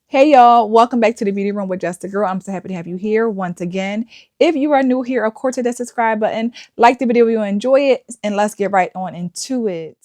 Hey y'all, welcome back to the beauty room with Just a Girl. I'm so happy to have you here once again. If you are new here, of course, hit that subscribe button, like the video if you enjoy it, and let's get right on into it.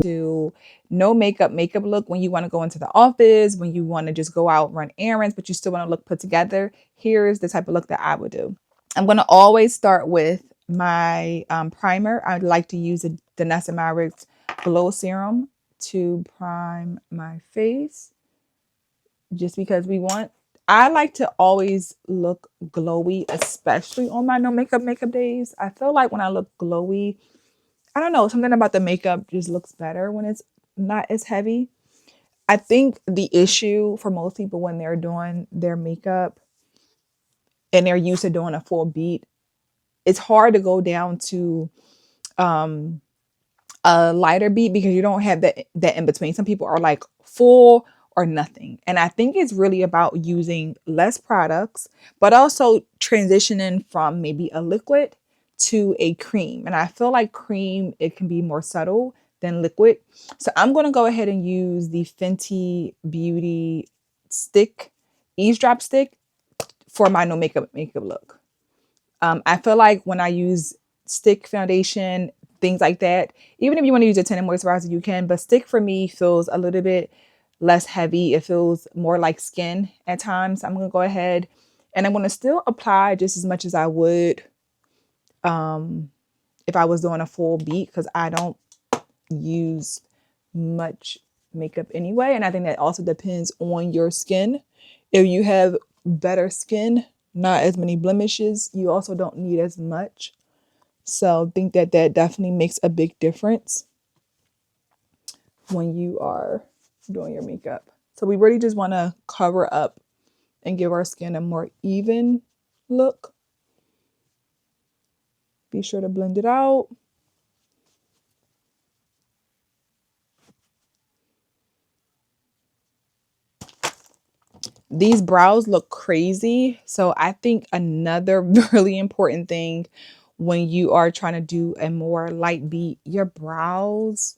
To no makeup look when you want to go into the office, when you want to just go out run errands, but you still want to look put together. Here's the type of look that I would do. I'm going to always start with my primer. I like to use the Nesamary's Glow Serum to prime my face just because I like to always look glowy, especially on my no makeup days. I feel like when I look glowy, I don't know, something about the makeup just looks better when it's not as heavy. I think the issue for most people when they're doing their makeup and they're used to doing a full beat, it's hard to go down to um a lighter beat because you don't have that in between. Some people are like full or nothing. And I think it's really about using less products, but also transitioning from maybe a liquid to a cream. And I feel like cream, it can be more subtle than liquid. So I'm going to go ahead and use the Fenty Beauty stick, eavesdrop stick for my no makeup look. I feel like when I use stick foundation, things like that, even if you want to use a tinted moisturizer, you can. But stick for me feels a little bit less heavy. It feels more like skin at times. I'm going to go ahead and I'm going to still apply just as much as I would if I was doing a full beat because I don't use much makeup anyway. And I think that also depends on your skin. If you have better skin, not as many blemishes, you also don't need as much. So I think that that definitely makes a big difference when you are doing your makeup. So we really just want to cover up and give our skin a more even look. Be sure to blend it out. These brows look crazy. So I think another really important thing when you are trying to do a more light beat, your brows.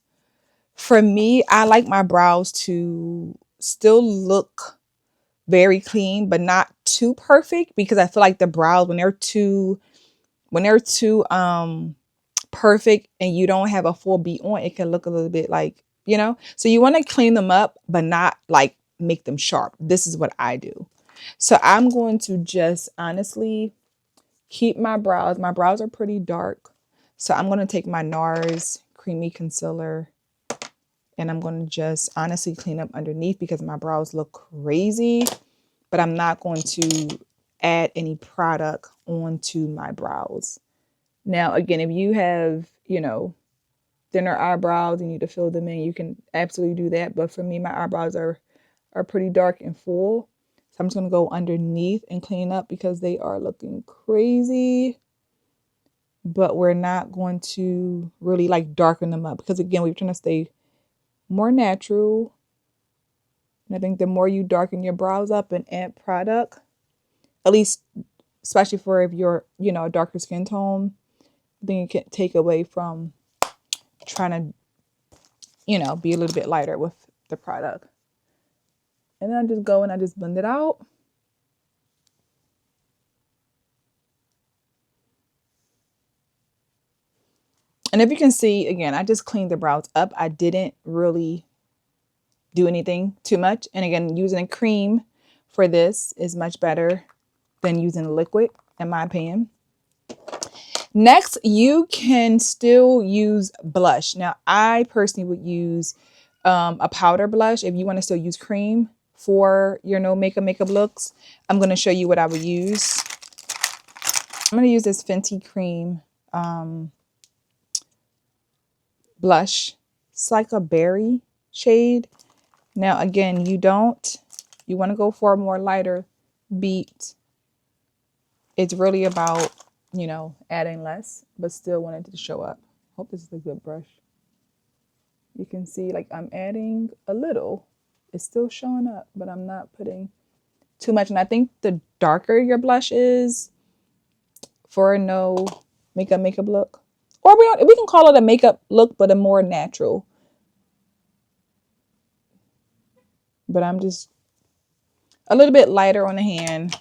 For me, I like my brows to still look very clean, but not too perfect because I feel like the brows when they're too perfect and you don't have a full beat on, it can look a little bit like, So you want to clean them up, but not like make them sharp. This is what I do. So I'm going to just honestly keep my brows. My brows are pretty dark. So I'm going to take my NARS creamy concealer and I'm going to just honestly clean up underneath because my brows look crazy, but I'm not going to add any product onto my brows. Now, again, if you have, thinner eyebrows, you need to fill them in, you can absolutely do that. But for me, my eyebrows are pretty dark and full. So I'm just going to go underneath and clean up because they are looking crazy. But we're not going to really like darken them up because again, we're trying to stay more natural. And I think the more you darken your brows up and add product, at least especially for if you're, a darker skin tone, I think it can take away from trying to, be a little bit lighter with the product. And then I just go and I just blend it out. And if you can see, again, I just cleaned the brows up. I didn't really do anything too much. And again, using a cream for this is much better than using a liquid, in my opinion. Next, you can still use blush. Now, I personally would use a powder blush if you want to still use cream for your no makeup looks. I'm going to show you what I would use. I'm going to use this Fenty Cream blush. It's like a berry shade. Now, again, you want to go for a more lighter beat. It's really about, adding less, but still wanting to show up. Hope this is a good brush. You can see like I'm adding a little. It's still showing up, but I'm not putting too much. And I think the darker your blush is for a no makeup look, or we can call it a makeup look, but a more natural. But I'm just a little bit lighter on the hand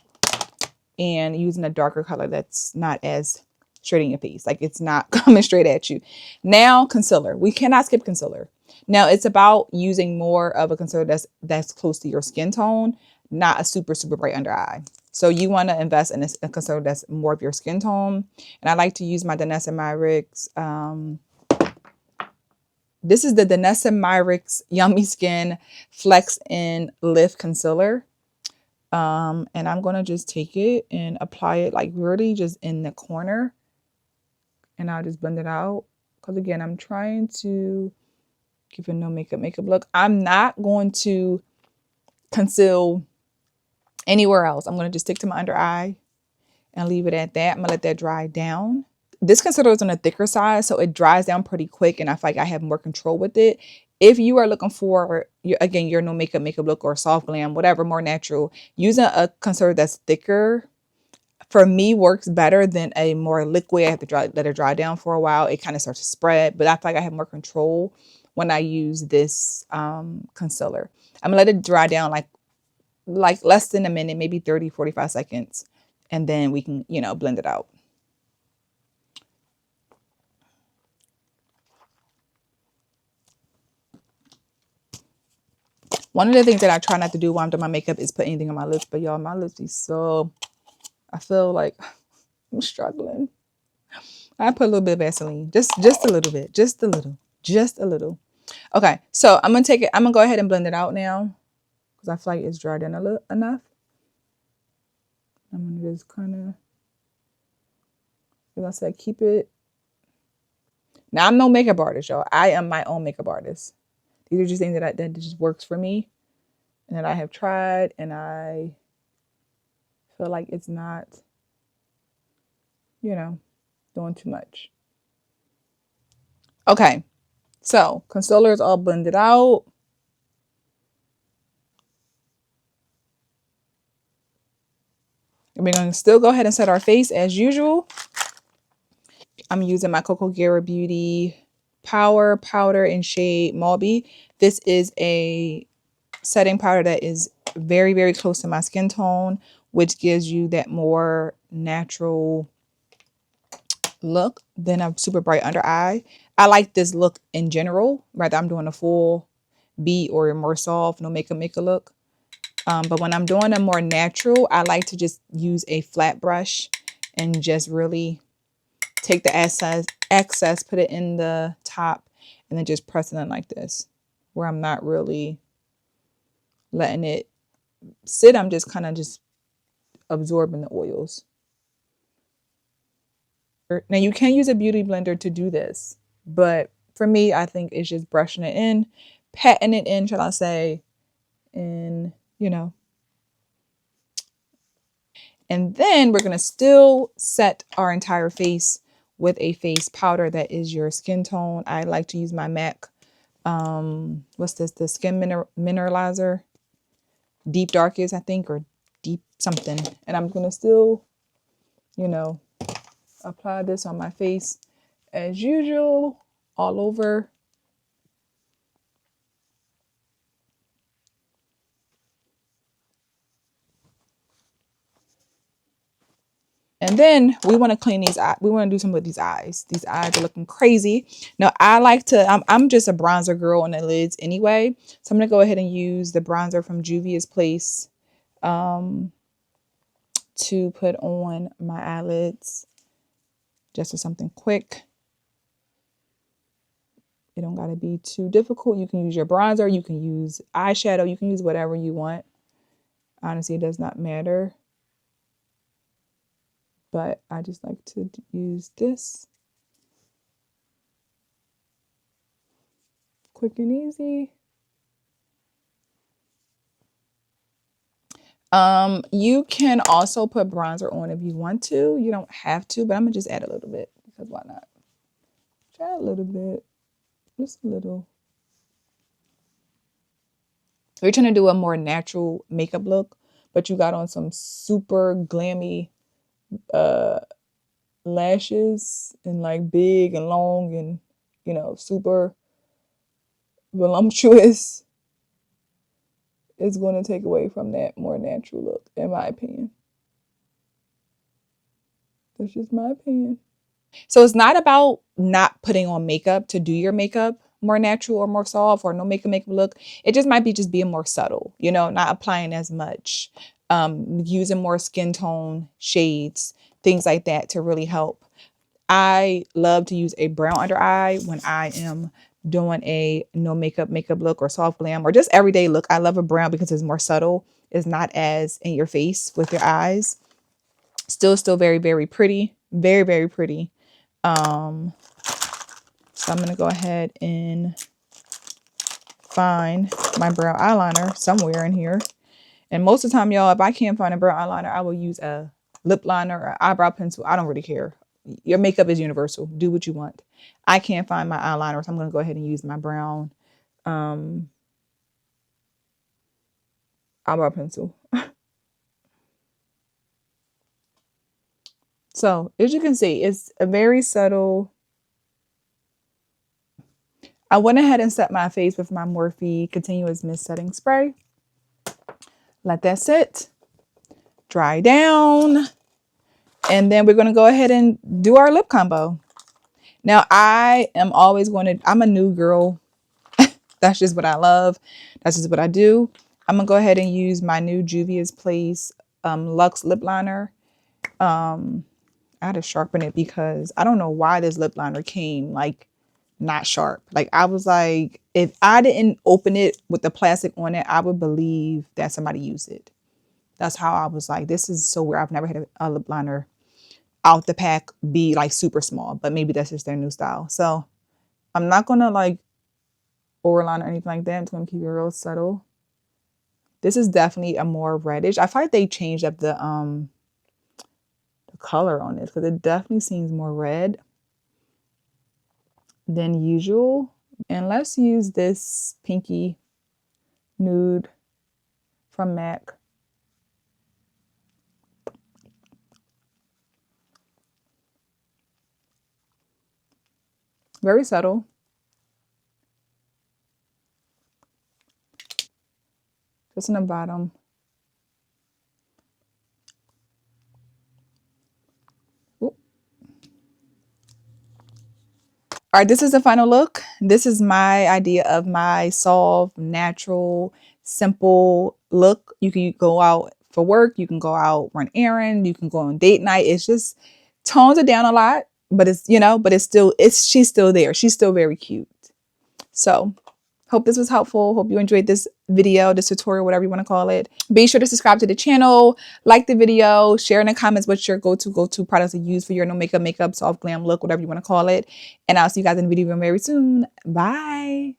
and using a darker color that's not as straight in your face. Like it's not coming straight at you. Now, concealer. We cannot skip concealer. Now, it's about using more of a concealer that's close to your skin tone, not a super, super bright under eye. So you want to invest in a concealer that's more of your skin tone. And I like to use my Danessa Myricks. This is the Danessa Myricks Yummy Skin Flex and Lift Concealer. And I'm going to just take it and apply it like really just in the corner. And I'll just blend it out. Because again, I'm trying to give a no makeup look. I'm not going to conceal anywhere else. I'm going to just stick to my under eye and leave it at that. I'm going to let that dry down. This concealer is on a thicker side, so it dries down pretty quick, and I feel like I have more control with it. If you are looking for, again, your no makeup look or soft glam, whatever, more natural, using a concealer that's thicker, for me, works better than a more liquid. I have to let it dry down for a while. It kind of starts to spread, but I feel like I have more control when I use this concealer. I'm going to let it dry down like less than a minute, maybe 30, 45 seconds, and then we can, blend it out. One of the things that I try not to do while I'm doing my makeup is put anything on my lips. But y'all, my lips is so, I feel like I'm struggling. I put a little bit of Vaseline, just a little bit, just a little. Okay, so I'm gonna take it. I'm gonna go ahead and blend it out now because I feel like it's dried in a little enough. I'm gonna just kind of, as I said, keep it. Now I'm no makeup artist, y'all. I am my own makeup artist. These are just things that just works for me and that I have tried, and I feel like it's not, doing too much. Okay, so concealer is all blended out. And we're going to still go ahead and set our face as usual. I'm using my Coco Guerra Beauty Power Powder in shade Malby. This is a setting powder that is very, very close to my skin tone, which gives you that more natural look than a super bright under eye. I like this look in general, whether I'm doing a full beat or a more soft, no makeup look. But when I'm doing a more natural, I like to just use a flat brush and just really take the excess, put it in the top, and then just pressing it like this, where I'm not really letting it sit. I'm just kind of just absorbing the oils. Now you can use a beauty blender to do this, but for me, I think it's just brushing it in, patting it in, shall I say, and and then we're going to still set our entire face with a face powder that is your skin tone. I like to use my MAC, what's this? The Skin Mineralizer. Deep Darkest, I think, or Deep something. And I'm going to still, apply this on my face as usual, all over. And then we want to clean these eyes. We want to do some with these eyes. These eyes are looking crazy. Now, I like to, I'm just a bronzer girl on the lids anyway. So I'm going to go ahead and use the bronzer from Juvia's Place to put on my eyelids. Just for something quick. It don't got to be too difficult. You can use your bronzer. You can use eyeshadow. You can use whatever you want. Honestly, it does not matter. But I just like to use this. Quick and easy. You can also put bronzer on if you want to. You don't have to, but I'm gonna just add a little bit because why not? Try a little bit, just a little. We're trying to do a more natural makeup look, but you got on some super glammy uh lashes and like big and long and super voluptuous, it's going to take away from that more natural look, in my opinion. That's just my opinion. So it's not about not putting on makeup to do your makeup more natural or more soft or no makeup look. It just might be just being more subtle, not applying as much, using more skin tone shades, things like that to really help. I love to use a brown under eye when I am doing a no makeup look or soft glam or just everyday look. I love a brown because it's more subtle. It's not as in your face with your eyes. Still very, very pretty. Very, very pretty. So I'm going to go ahead and find my brown eyeliner somewhere in here. And most of the time, y'all, if I can't find a brown eyeliner, I will use a lip liner or eyebrow pencil. I don't really care. Your makeup is universal. Do what you want. I can't find my eyeliner, so I'm going to go ahead and use my brown eyebrow pencil. So as you can see, it's a very subtle. I went ahead and set my face with my Morphe Continuous Mist Setting Spray. Let that sit, dry down, and then we're going to go ahead and do our lip combo. Now, I am always I'm a new girl. That's just what I love. That's just what I do. I'm going to go ahead and use my new Juvia's Place Luxe lip liner. I had to sharpen it because I don't know why this lip liner came like not sharp. Like I was like, if I didn't open it with the plastic on it, I would believe that somebody used it. That's how I was like, this is so weird. I've never had a lip liner out the pack be like super small, but maybe that's just their new style. So I'm not going to like overline or anything like that. I'm just going to keep it real subtle. This is definitely a more reddish. I feel like they changed up the color on this because it definitely seems more red than usual. And let's use this pinky nude from MAC. Very subtle. Just in the bottom. Ooh. All right, this is the final look. This is my idea of my soft, natural, simple look. You can go out for work. You can go out, run errands. You can go on date night. It's just tones it down a lot, but it's, but she's still there. She's still very cute. So hope this was helpful. Hope you enjoyed this video, this tutorial, whatever you want to call it. Be sure to subscribe to the channel, like the video, share in the comments what your go-to products to use for your no makeup, soft glam look, whatever you want to call it. And I'll see you guys in the video very soon. Bye.